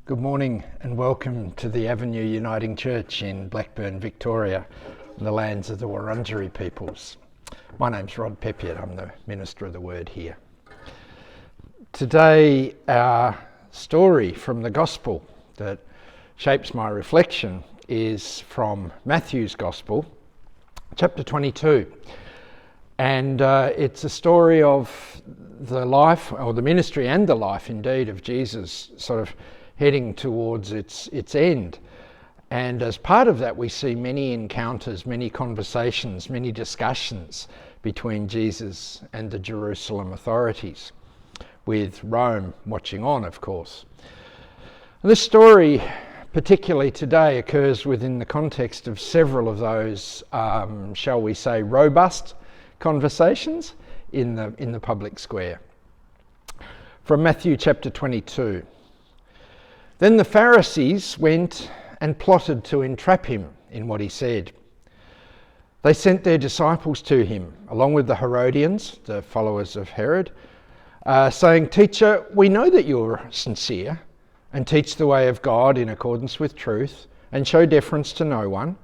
Good morning and welcome to the Avenue Uniting Church in Blackburn, Victoria, on the lands of the Wurundjeri peoples. My name's Rod Peppiett, I'm the Minister of the Word here. Today our story from the Gospel that shapes my reflection is from Matthew's Gospel, chapter 22. And it's a story of the life, or the ministry and the life indeed, of Jesus sort of heading towards its end. And as part of that we see many encounters, many conversations, many discussions between Jesus and the Jerusalem authorities, with Rome watching on, of course. And this story, particularly today, occurs within the context of several of those, shall we say, robust conversations in the public square. From Matthew chapter 22. Then the Pharisees went and plotted to entrap him in what he said. They sent their disciples to him, along with the Herodians, the followers of Herod, saying, "Teacher, we know that you're sincere and teach the way of God in accordance with truth and show deference to no one,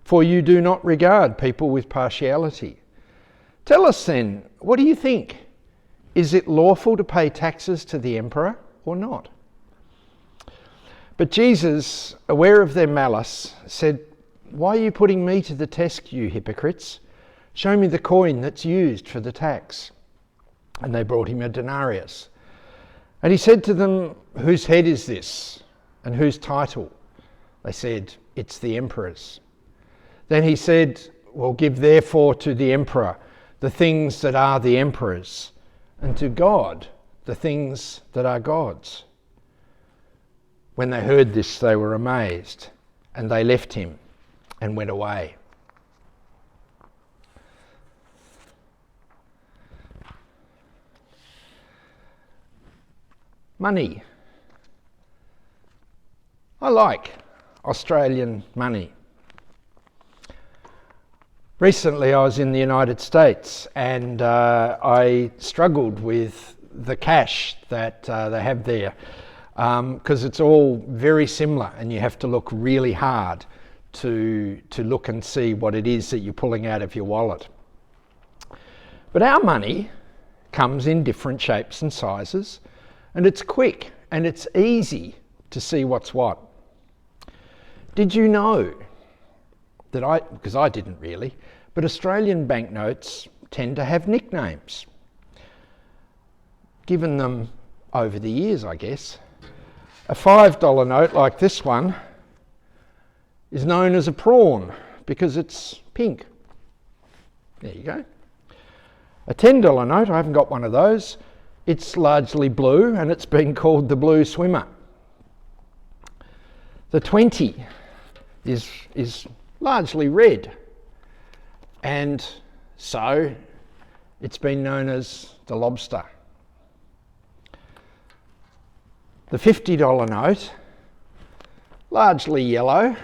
for you do not regard people with partiality. Tell us then, what do you think? Is it lawful to pay taxes to the emperor or not?" But Jesus, aware of their malice, said, "Why are you putting me to the test, you hypocrites? Show me the coin that's used for the tax." And they brought him a denarius. And he said to them, "Whose head is this, and whose title?" They said, "It's the emperor's." Then he said, "Well, give therefore to the emperor the things that are the emperor's, and to God the things that are God's." When they heard this, they were amazed, and they left him and went away. Money. I like Australian money. Recently I was in the United States and I struggled with the cash that they have there. Because it's all very similar and you have to look really hard to look and see what it is that you're pulling out of your wallet. But our money comes in different shapes and sizes, and it's quick and it's easy to see what's what. Did you know that because I didn't really, but Australian banknotes tend to have nicknames, given them over the years, I guess. A $5 note like this one is known as a prawn because it's pink. There you go. A $10 note, I haven't got one of those, it's largely blue and it's been called the blue swimmer. The 20 is largely red, and so it's been known as the lobster. The $50 note, largely yellow,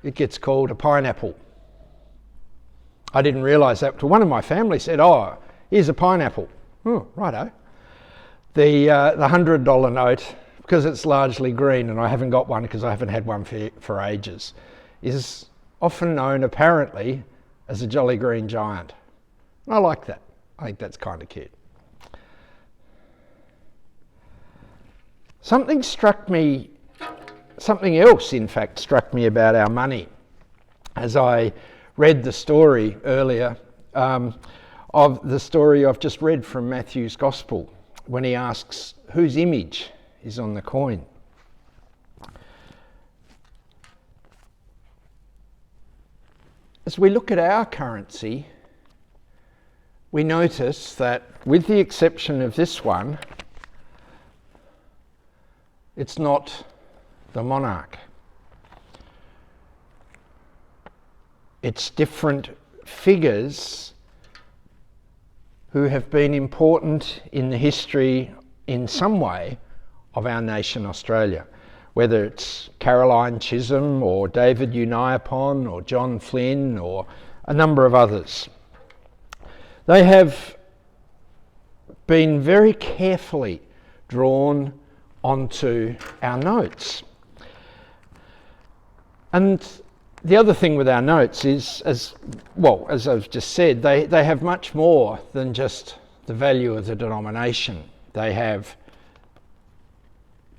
it gets called a pineapple. I didn't realise that till one of my family said, "Oh, here's a pineapple." Oh, righto. The $100 note, because it's largely green, and I haven't got one because I haven't had one for ages, is often known apparently as a jolly green giant. And I like that. I think that's kind of cute. Something else in fact struck me about our money as I read the story earlier, of the story I've just read from Matthew's Gospel, when he asks whose image is on the coin. As we look at our currency, we notice that, with the exception of this one, it's not the monarch. It's different figures who have been important in the history in some way of our nation Australia, whether it's Caroline Chisholm or David Uniapon or John Flynn or a number of others. They have been very carefully drawn onto our notes. And the other thing with our notes is, as I've just said, they have much more than just the value of the denomination. They have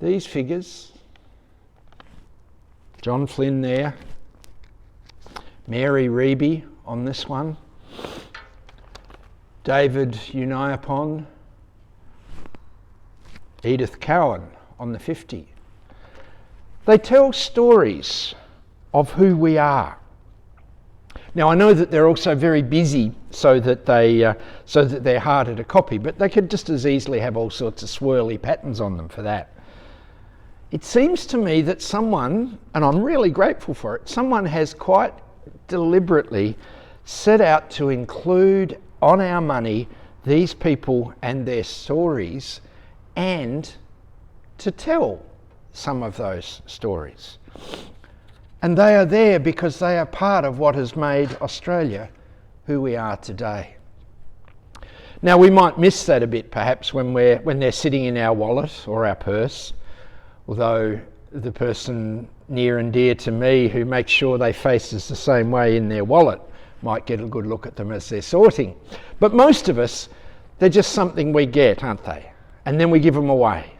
these figures, John Flynn there, Mary Reeby on this one, David Uniapon, Edith Cowan on the 50. They tell stories of who we are. Now I know that they're also very busy so that they're harder to copy, but they could just as easily have all sorts of swirly patterns on them for that. It seems to me that someone, and I'm really grateful for it, someone has quite deliberately set out to include on our money these people and their stories, and to tell some of those stories. And they are there because they are part of what has made Australia who we are today. Now we might miss that a bit perhaps when they're sitting in our wallet or our purse, although the person near and dear to me who makes sure they face us the same way in their wallet might get a good look at them as they're sorting. But most of us, they're just something we get, aren't they? And then we give them away.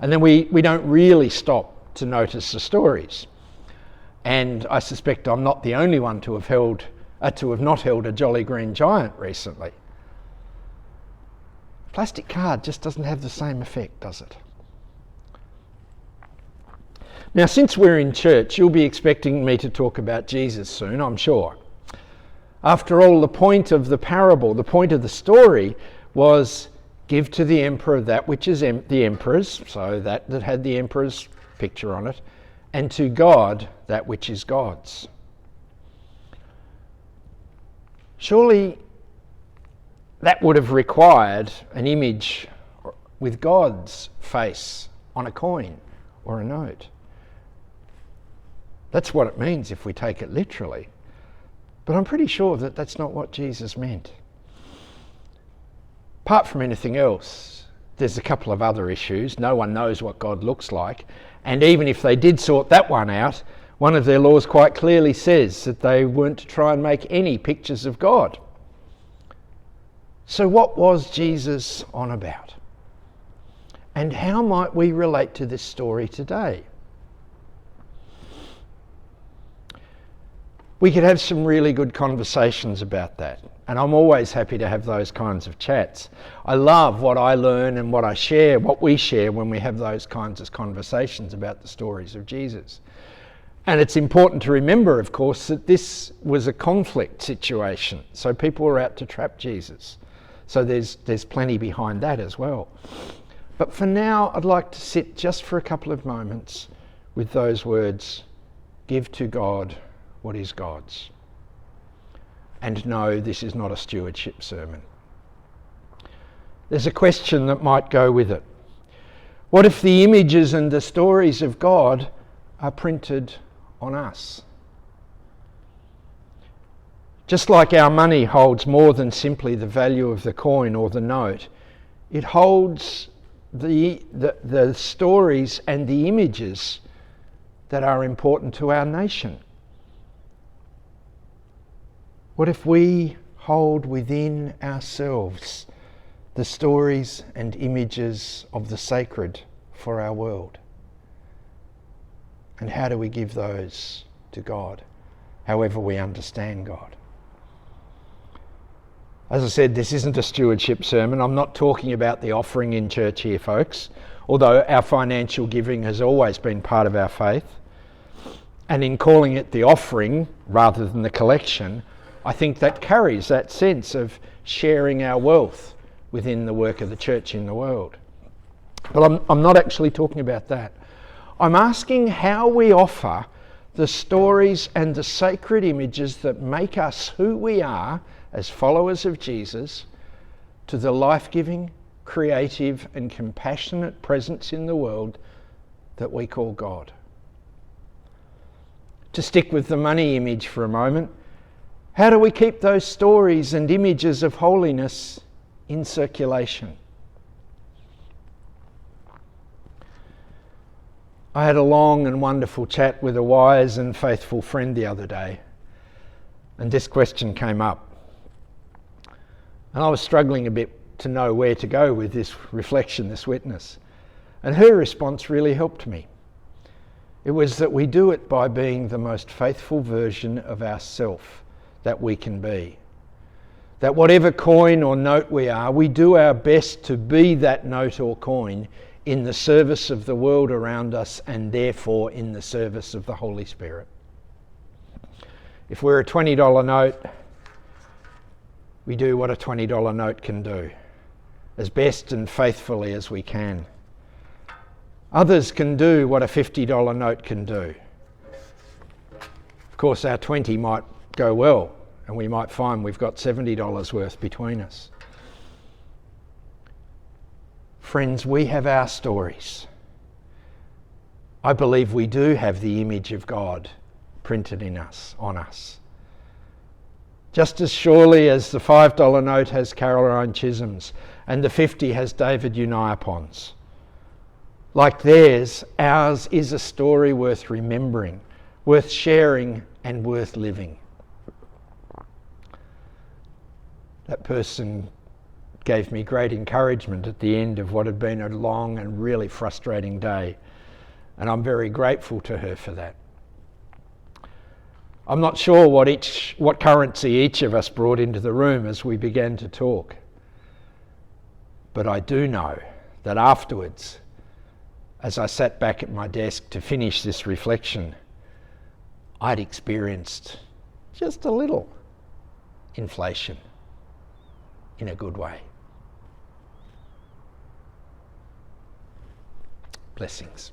And then we don't really stop to notice the stories. And I suspect I'm not the only one to have not held a Jolly Green Giant recently. Plastic card just doesn't have the same effect, does it? Now, since we're in church, you'll be expecting me to talk about Jesus soon, I'm sure. After all, the point of the parable, the point of the story was give to the emperor that which is the emperor's, so that had the emperor's picture on it, and to God that which is God's. Surely that would have required an image with God's face on a coin or a note. That's what it means if we take it literally. But I'm pretty sure that that's not what Jesus meant. Apart from anything else, there's a couple of other issues. No one knows what God looks like. And even if they did sort that one out, one of their laws quite clearly says that they weren't to try and make any pictures of God. So what was Jesus on about? And how might we relate to this story today? We could have some really good conversations about that. And I'm always happy to have those kinds of chats. I love what I learn and what I share, what we share when we have those kinds of conversations about the stories of Jesus. And it's important to remember, of course, that this was a conflict situation. So people were out to trap Jesus. So there's plenty behind that as well. But for now, I'd like to sit just for a couple of moments with those words, give to God what is God's. And no, this is not a stewardship sermon. There's a question that might go with it. What if the images and the stories of God are printed on us? Just like our money holds more than simply the value of the coin or the note, it holds the stories and the images that are important to our nation. What if we hold within ourselves the stories and images of the sacred for our world? And how do we give those to God, however we understand God? As I said, this isn't a stewardship sermon. I'm not talking about the offering in church here, folks, although our financial giving has always been part of our faith. And in calling it the offering rather than the collection, I think that carries that sense of sharing our wealth within the work of the church in the world. But I'm not actually talking about that. I'm asking how we offer the stories and the sacred images that make us who we are as followers of Jesus to the life-giving, creative and compassionate presence in the world that we call God. To stick with the money image for a moment, how do we keep those stories and images of holiness in circulation? I had a long and wonderful chat with a wise and faithful friend the other day, and this question came up. And I was struggling a bit to know where to go with this reflection, this witness. And her response really helped me. It was that we do it by being the most faithful version of ourselves that we can be. That whatever coin or note we are, we do our best to be that note or coin in the service of the world around us, and therefore in the service of the Holy Spirit. If we're a $20 note, we do what a $20 note can do, as best and faithfully as we can. Others can do what a $50 note can do. Of course, our 20 might go well, and we might find we've got $70 worth between us. Friends, we have our stories. I believe we do have the image of God printed in us, on us. Just as surely as the $5 note has Caroline Chisholm's and the 50 has David Uniapon's. Like theirs, ours is a story worth remembering, worth sharing, and worth living. That person gave me great encouragement at the end of what had been a long and really frustrating day, and I'm very grateful to her for that. I'm not sure what currency each of us brought into the room as we began to talk, but I do know that afterwards, as I sat back at my desk to finish this reflection, I'd experienced just a little inflation in a good way. Blessings.